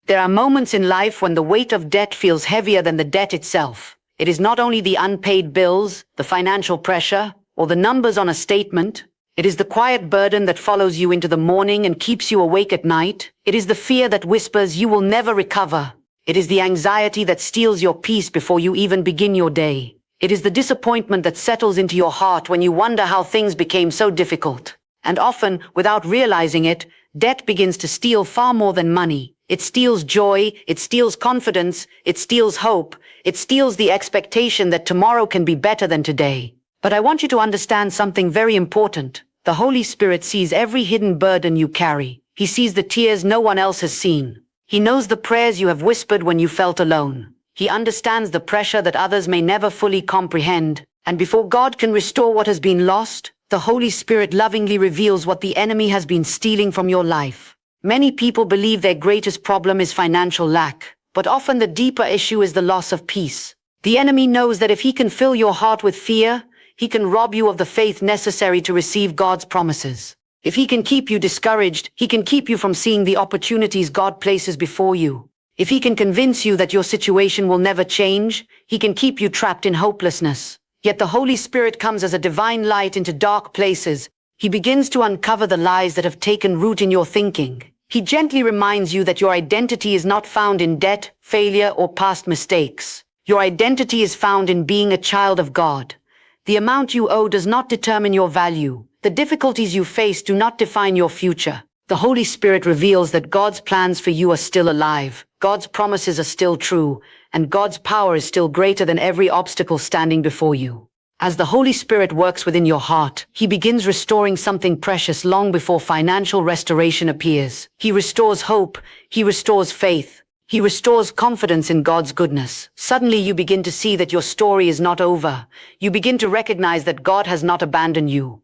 There are moments in life when the weight of debt feels heavier than the debt itself. It is not only the unpaid bills, the financial pressure, or the numbers on a statement. It is the quiet burden that follows you into the morning and keeps you awake at night. It is the fear that whispers you will never recover. It is the anxiety that steals your peace before you even begin your day. It is the disappointment that settles into your heart when you wonder how things became so difficult. And often, without realizing it, debt begins to steal far more than money. It steals joy, it steals confidence, it steals hope, it steals the expectation that tomorrow can be better than today. But I want you to understand something very important. The Holy Spirit sees every hidden burden you carry. He sees the tears no one else has seen. He knows the prayers you have whispered when you felt alone. He understands the pressure that others may never fully comprehend. And before God can restore what has been lost, the Holy Spirit lovingly reveals what the enemy has been stealing from your life. Many people believe their greatest problem is financial lack, but often the deeper issue is the loss of peace. The enemy knows that if he can fill your heart with fear, he can rob you of the faith necessary to receive God's promises. If he can keep you discouraged, he can keep you from seeing the opportunities God places before you. If he can convince you that your situation will never change, he can keep you trapped in hopelessness. Yet the Holy Spirit comes as a divine light into dark places. He begins to uncover the lies that have taken root in your thinking. He gently reminds you that your identity is not found in debt, failure, or past mistakes. Your identity is found in being a child of God. The amount you owe does not determine your value. The difficulties you face do not define your future. The Holy Spirit reveals that God's plans for you are still alive, God's promises are still true, and God's power is still greater than every obstacle standing before you. As the Holy Spirit works within your heart, He begins restoring something precious long before financial restoration appears. He restores hope, He restores faith, He restores confidence in God's goodness. Suddenly you begin to see that your story is not over. You begin to recognize that God has not abandoned you.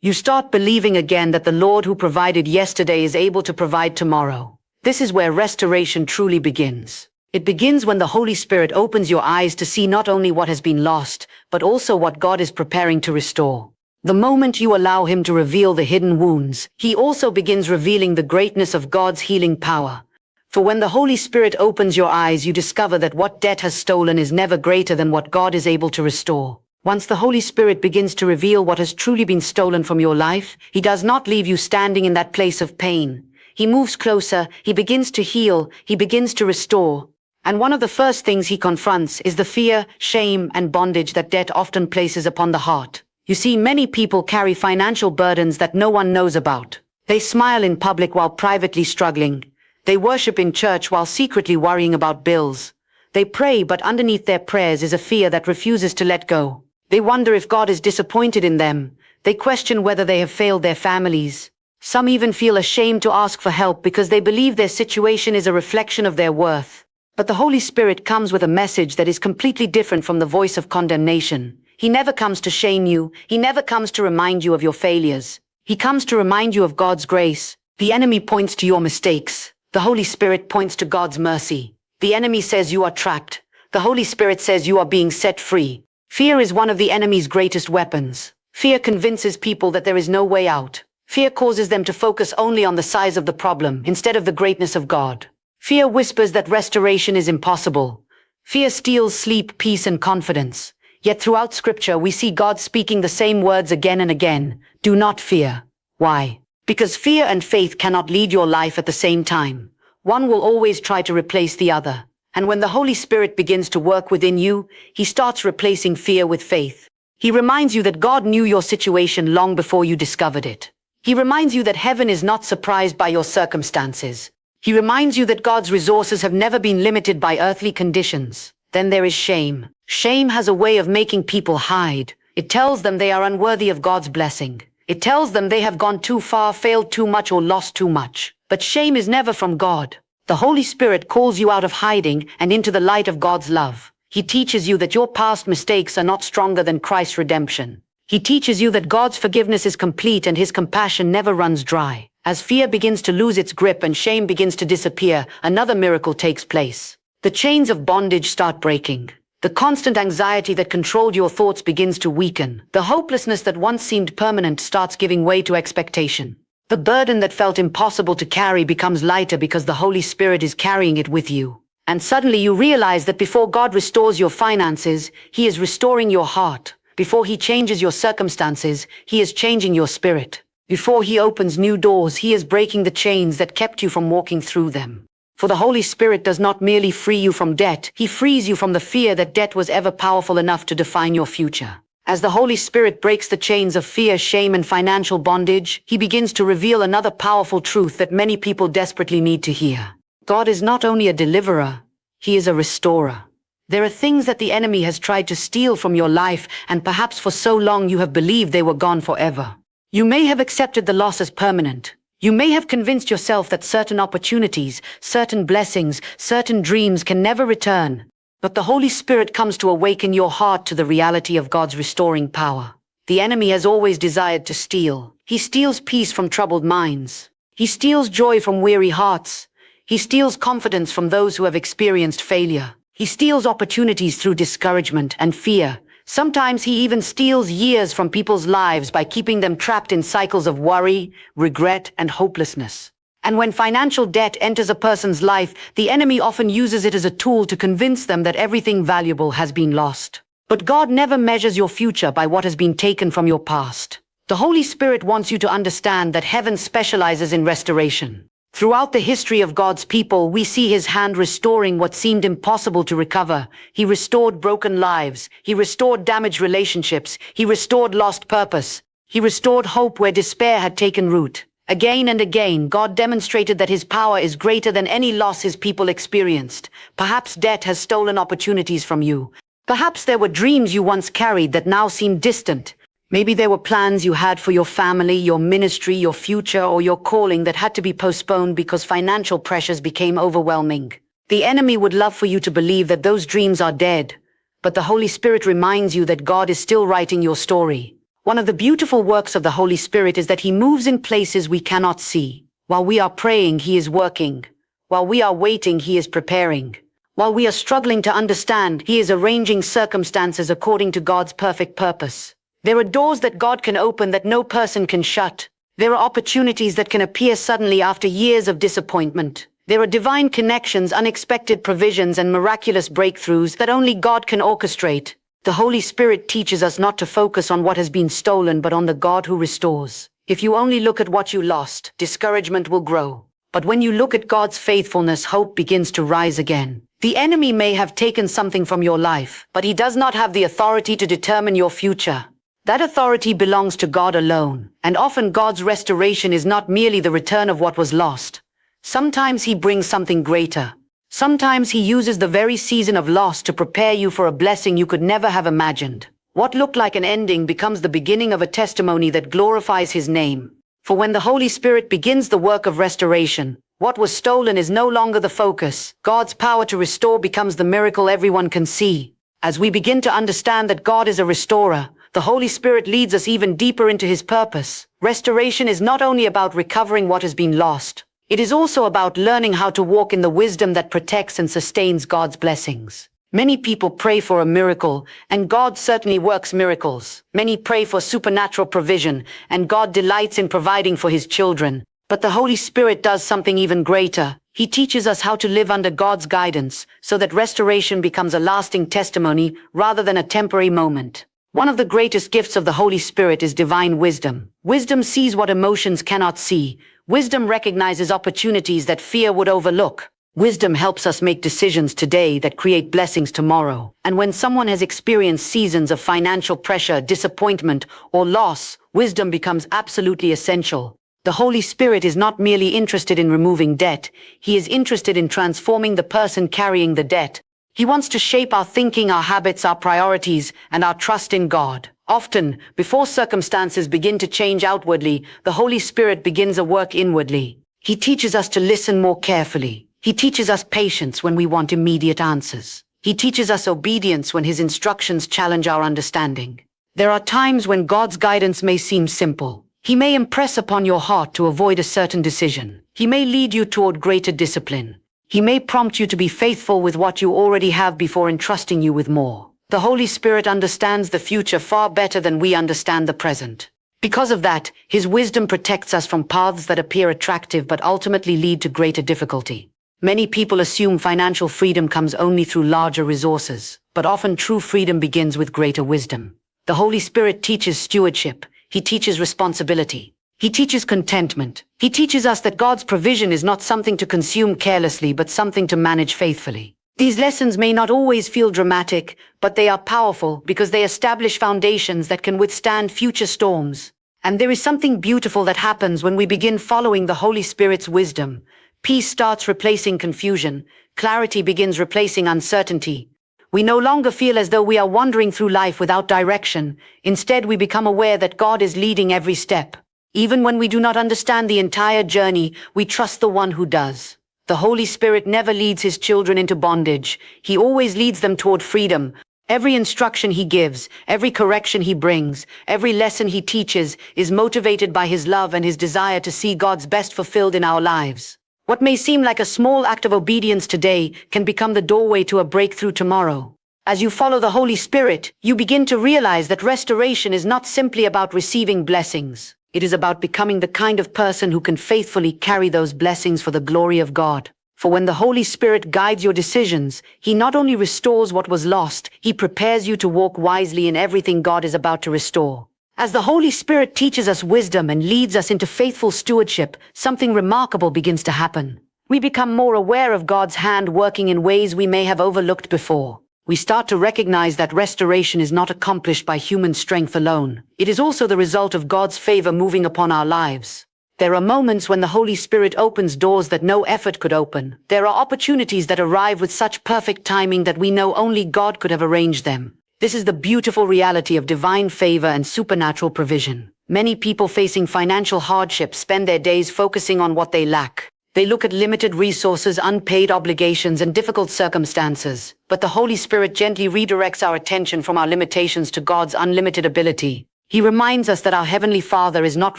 You start believing again that the Lord who provided yesterday is able to provide tomorrow. This is where restoration truly begins. It begins when the Holy Spirit opens your eyes to see not only what has been lost, but also what God is preparing to restore. The moment you allow Him to reveal the hidden wounds, He also begins revealing the greatness of God's healing power. For when the Holy Spirit opens your eyes, you discover that what debt has stolen is never greater than what God is able to restore. Once the Holy Spirit begins to reveal what has truly been stolen from your life, He does not leave you standing in that place of pain. He moves closer, He begins to heal, He begins to restore. And one of the first things He confronts is the fear, shame, and bondage that debt often places upon the heart. You see, many people carry financial burdens that no one knows about. They smile in public while privately struggling. They worship in church while secretly worrying about bills. They pray, but underneath their prayers is a fear that refuses to let go. They wonder if God is disappointed in them. They question whether they have failed their families. Some even feel ashamed to ask for help because they believe their situation is a reflection of their worth. But the Holy Spirit comes with a message that is completely different from the voice of condemnation. He never comes to shame you. He never comes to remind you of your failures. He comes to remind you of God's grace. The enemy points to your mistakes. The Holy Spirit points to God's mercy. The enemy says you are trapped. The Holy Spirit says you are being set free. Fear is one of the enemy's greatest weapons. Fear convinces people that there is no way out. Fear causes them to focus only on the size of the problem instead of the greatness of God. Fear whispers that restoration is impossible. Fear steals sleep, peace, and confidence. Yet throughout Scripture we see God speaking the same words again and again. Do not fear. Why? Because fear and faith cannot lead your life at the same time. One will always try to replace the other. And when the Holy Spirit begins to work within you, He starts replacing fear with faith. He reminds you that God knew your situation long before you discovered it. He reminds you that heaven is not surprised by your circumstances. He reminds you that God's resources have never been limited by earthly conditions. Then there is shame. Shame has a way of making people hide. It tells them they are unworthy of God's blessing. It tells them they have gone too far, failed too much, or lost too much. But shame is never from God. The Holy Spirit calls you out of hiding and into the light of God's love. He teaches you that your past mistakes are not stronger than Christ's redemption. He teaches you that God's forgiveness is complete and His compassion never runs dry. As fear begins to lose its grip and shame begins to disappear, another miracle takes place. The chains of bondage start breaking. The constant anxiety that controlled your thoughts begins to weaken. The hopelessness that once seemed permanent starts giving way to expectation. The burden that felt impossible to carry becomes lighter because the Holy Spirit is carrying it with you. And suddenly you realize that before God restores your finances, He is restoring your heart. Before He changes your circumstances, He is changing your spirit. Before He opens new doors, He is breaking the chains that kept you from walking through them. For the Holy Spirit does not merely free you from debt, He frees you from the fear that debt was ever powerful enough to define your future. As the Holy Spirit breaks the chains of fear, shame, and financial bondage, He begins to reveal another powerful truth that many people desperately need to hear. God is not only a deliverer, He is a restorer. There are things that the enemy has tried to steal from your life, and perhaps for so long you have believed they were gone forever. You may have accepted the loss as permanent. You may have convinced yourself that certain opportunities, certain blessings, certain dreams can never return. But the Holy Spirit comes to awaken your heart to the reality of God's restoring power. The enemy has always desired to steal. He steals peace from troubled minds. He steals joy from weary hearts. He steals confidence from those who have experienced failure. He steals opportunities through discouragement and fear. Sometimes he even steals years from people's lives by keeping them trapped in cycles of worry, regret, and hopelessness. And when financial debt enters a person's life, the enemy often uses it as a tool to convince them that everything valuable has been lost. But God never measures your future by what has been taken from your past. The Holy Spirit wants you to understand that heaven specializes in restoration. Throughout the history of God's people, we see His hand restoring what seemed impossible to recover. He restored broken lives. He restored damaged relationships. He restored lost purpose. He restored hope where despair had taken root. Again and again, God demonstrated that His power is greater than any loss His people experienced. Perhaps debt has stolen opportunities from you. Perhaps there were dreams you once carried that now seem distant. Maybe there were plans you had for your family, your ministry, your future, or your calling that had to be postponed because financial pressures became overwhelming. The enemy would love for you to believe that those dreams are dead, but the Holy Spirit reminds you that God is still writing your story. One of the beautiful works of the Holy Spirit is that He moves in places we cannot see. While we are praying, He is working. While we are waiting, He is preparing. While we are struggling to understand, He is arranging circumstances according to God's perfect purpose. There are doors that God can open that no person can shut. There are opportunities that can appear suddenly after years of disappointment. There are divine connections, unexpected provisions, and miraculous breakthroughs that only God can orchestrate. The Holy Spirit teaches us not to focus on what has been stolen, but on the God who restores. If you only look at what you lost, discouragement will grow. But when you look at God's faithfulness, hope begins to rise again. The enemy may have taken something from your life, but he does not have the authority to determine your future. That authority belongs to God alone, and often God's restoration is not merely the return of what was lost. Sometimes He brings something greater. Sometimes He uses the very season of loss to prepare you for a blessing you could never have imagined. What looked like an ending becomes the beginning of a testimony that glorifies His name. For when the Holy Spirit begins the work of restoration, what was stolen is no longer the focus. God's power to restore becomes the miracle everyone can see. As we begin to understand that God is a restorer, the Holy Spirit leads us even deeper into His purpose. Restoration is not only about recovering what has been lost. It is also about learning how to walk in the wisdom that protects and sustains God's blessings. Many people pray for a miracle, and God certainly works miracles. Many pray for supernatural provision, and God delights in providing for His children. But the Holy Spirit does something even greater. He teaches us how to live under God's guidance, so that restoration becomes a lasting testimony rather than a temporary moment. One of the greatest gifts of the Holy Spirit is divine wisdom. Wisdom sees what emotions cannot see. Wisdom recognizes opportunities that fear would overlook. Wisdom helps us make decisions today that create blessings tomorrow. And when someone has experienced seasons of financial pressure, disappointment, or loss, wisdom becomes absolutely essential. The Holy Spirit is not merely interested in removing debt. He is interested in transforming the person carrying the debt. He wants to shape our thinking, our habits, our priorities, and our trust in God. Often, before circumstances begin to change outwardly, the Holy Spirit begins a work inwardly. He teaches us to listen more carefully. He teaches us patience when we want immediate answers. He teaches us obedience when His instructions challenge our understanding. There are times when God's guidance may seem simple. He may impress upon your heart to avoid a certain decision. He may lead you toward greater discipline. He may prompt you to be faithful with what you already have before entrusting you with more. The Holy Spirit understands the future far better than we understand the present. Because of that, his wisdom protects us from paths that appear attractive but ultimately lead to greater difficulty. Many people assume financial freedom comes only through larger resources, but often true freedom begins with greater wisdom. The Holy Spirit teaches stewardship. He teaches responsibility. He teaches contentment. He teaches us that God's provision is not something to consume carelessly, but something to manage faithfully. These lessons may not always feel dramatic, but they are powerful because they establish foundations that can withstand future storms. And there is something beautiful that happens when we begin following the Holy Spirit's wisdom. Peace starts replacing confusion. Clarity begins replacing uncertainty. We no longer feel as though we are wandering through life without direction. Instead, we become aware that God is leading every step. Even when we do not understand the entire journey, we trust the one who does. The Holy Spirit never leads his children into bondage. He always leads them toward freedom. Every instruction he gives, every correction he brings, every lesson he teaches is motivated by his love and his desire to see God's best fulfilled in our lives. What may seem like a small act of obedience today can become the doorway to a breakthrough tomorrow. As you follow the Holy Spirit, you begin to realize that restoration is not simply about receiving blessings. It is about becoming the kind of person who can faithfully carry those blessings for the glory of God. For when the Holy Spirit guides your decisions, he not only restores what was lost, he prepares you to walk wisely in everything God is about to restore. As the Holy Spirit teaches us wisdom and leads us into faithful stewardship, something remarkable begins to happen. We become more aware of God's hand working in ways we may have overlooked before. We start to recognize that restoration is not accomplished by human strength alone. It is also the result of God's favor moving upon our lives. There are moments when the Holy Spirit opens doors that no effort could open. There are opportunities that arrive with such perfect timing that we know only God could have arranged them. This is the beautiful reality of divine favor and supernatural provision. Many people facing financial hardship spend their days focusing on what they lack. They look at limited resources, unpaid obligations, and difficult circumstances. But the Holy Spirit gently redirects our attention from our limitations to God's unlimited ability. He reminds us that our Heavenly Father is not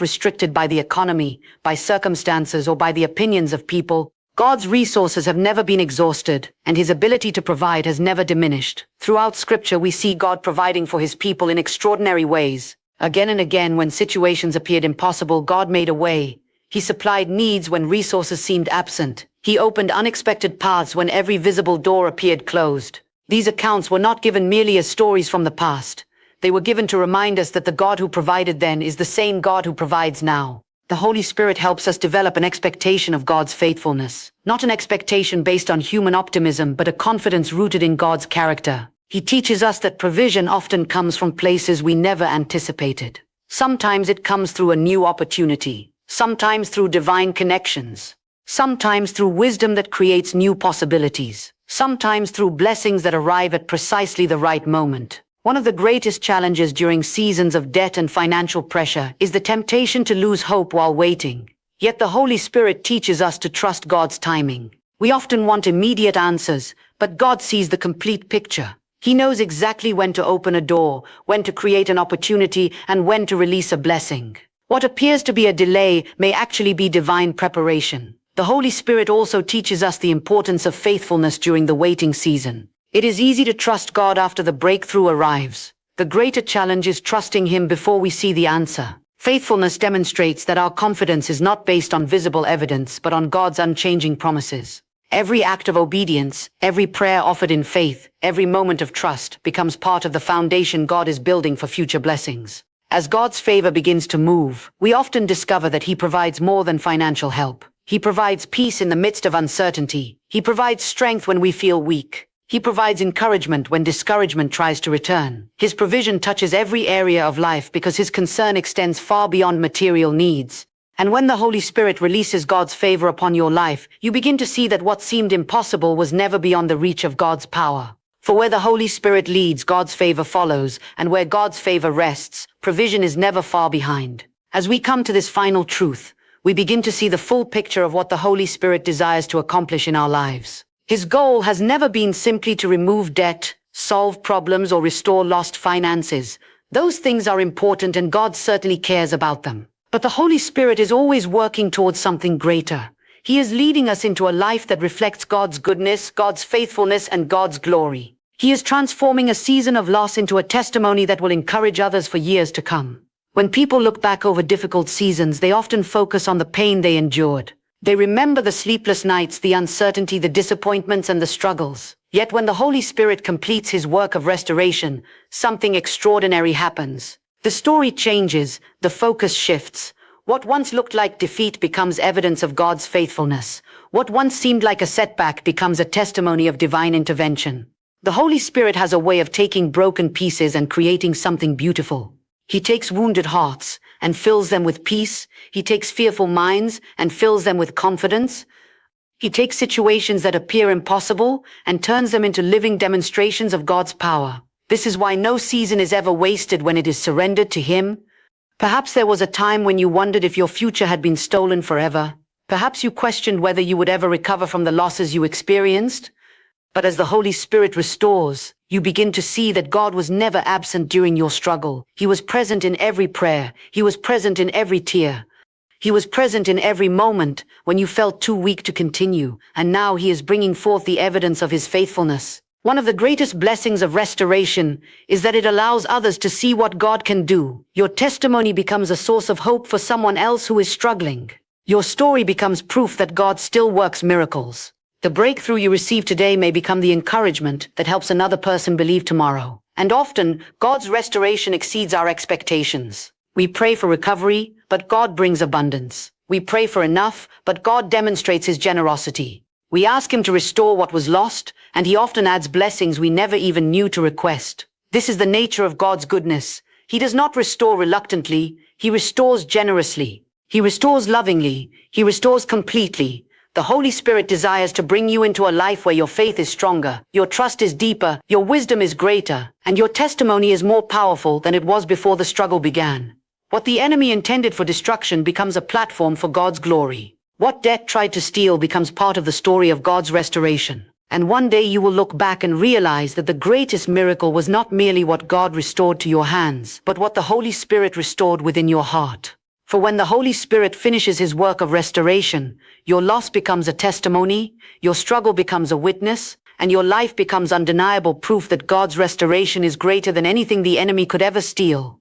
restricted by the economy, by circumstances, or by the opinions of people. God's resources have never been exhausted, and his ability to provide has never diminished. Throughout Scripture, we see God providing for his people in extraordinary ways. Again and again, when situations appeared impossible, God made a way. He supplied needs when resources seemed absent. He opened unexpected paths when every visible door appeared closed. These accounts were not given merely as stories from the past. They were given to remind us that the God who provided then is the same God who provides now. The Holy Spirit helps us develop an expectation of God's faithfulness. Not an expectation based on human optimism, but a confidence rooted in God's character. He teaches us that provision often comes from places we never anticipated. Sometimes it comes through a new opportunity. Sometimes through divine connections. Sometimes through wisdom that creates new possibilities. Sometimes through blessings that arrive at precisely the right moment. One of the greatest challenges during seasons of debt and financial pressure is the temptation to lose hope while waiting. Yet the Holy Spirit teaches us to trust God's timing. We often want immediate answers, but God sees the complete picture. He knows exactly when to open a door, when to create an opportunity, and when to release a blessing. What appears to be a delay may actually be divine preparation. The Holy Spirit also teaches us the importance of faithfulness during the waiting season. It is easy to trust God after the breakthrough arrives. The greater challenge is trusting him before we see the answer. Faithfulness demonstrates that our confidence is not based on visible evidence, but on God's unchanging promises. Every act of obedience, every prayer offered in faith, every moment of trust becomes part of the foundation God is building for future blessings. As God's favor begins to move, we often discover that he provides more than financial help. He provides peace in the midst of uncertainty. He provides strength when we feel weak. He provides encouragement when discouragement tries to return. His provision touches every area of life because his concern extends far beyond material needs. And when the Holy Spirit releases God's favor upon your life, you begin to see that what seemed impossible was never beyond the reach of God's power. For where the Holy Spirit leads, God's favor follows, and where God's favor rests, provision is never far behind. As we come to this final truth, we begin to see the full picture of what the Holy Spirit desires to accomplish in our lives. His goal has never been simply to remove debt, solve problems, or restore lost finances. Those things are important, and God certainly cares about them. But the Holy Spirit is always working towards something greater. He is leading us into a life that reflects God's goodness, God's faithfulness, and God's glory. He is transforming a season of loss into a testimony that will encourage others for years to come. When people look back over difficult seasons, they often focus on the pain they endured. They remember the sleepless nights, the uncertainty, the disappointments, and the struggles. Yet when the Holy Spirit completes his work of restoration, something extraordinary happens. The story changes, the focus shifts. What once looked like defeat becomes evidence of God's faithfulness. What once seemed like a setback becomes a testimony of divine intervention. The Holy Spirit has a way of taking broken pieces and creating something beautiful. He takes wounded hearts and fills them with peace. He takes fearful minds and fills them with confidence. He takes situations that appear impossible and turns them into living demonstrations of God's power. This is why no season is ever wasted when it is surrendered to Him. Perhaps there was a time when you wondered if your future had been stolen forever. Perhaps you questioned whether you would ever recover from the losses you experienced. But as the Holy Spirit restores, you begin to see that God was never absent during your struggle. He was present in every prayer. He was present in every tear. He was present in every moment when you felt too weak to continue, and now He is bringing forth the evidence of His faithfulness. One of the greatest blessings of restoration is that it allows others to see what God can do. Your testimony becomes a source of hope for someone else who is struggling. Your story becomes proof that God still works miracles. The breakthrough you receive today may become the encouragement that helps another person believe tomorrow. And often, God's restoration exceeds our expectations. We pray for recovery, but God brings abundance. We pray for enough, but God demonstrates His generosity. We ask Him to restore what was lost, and He often adds blessings we never even knew to request. This is the nature of God's goodness. He does not restore reluctantly. He restores generously. He restores lovingly. He restores completely. The Holy Spirit desires to bring you into a life where your faith is stronger, your trust is deeper, your wisdom is greater, and your testimony is more powerful than it was before the struggle began. What the enemy intended for destruction becomes a platform for God's glory. What death tried to steal becomes part of the story of God's restoration. And one day you will look back and realize that the greatest miracle was not merely what God restored to your hands, but what the Holy Spirit restored within your heart. For when the Holy Spirit finishes His work of restoration, your loss becomes a testimony, your struggle becomes a witness, and your life becomes undeniable proof that God's restoration is greater than anything the enemy could ever steal.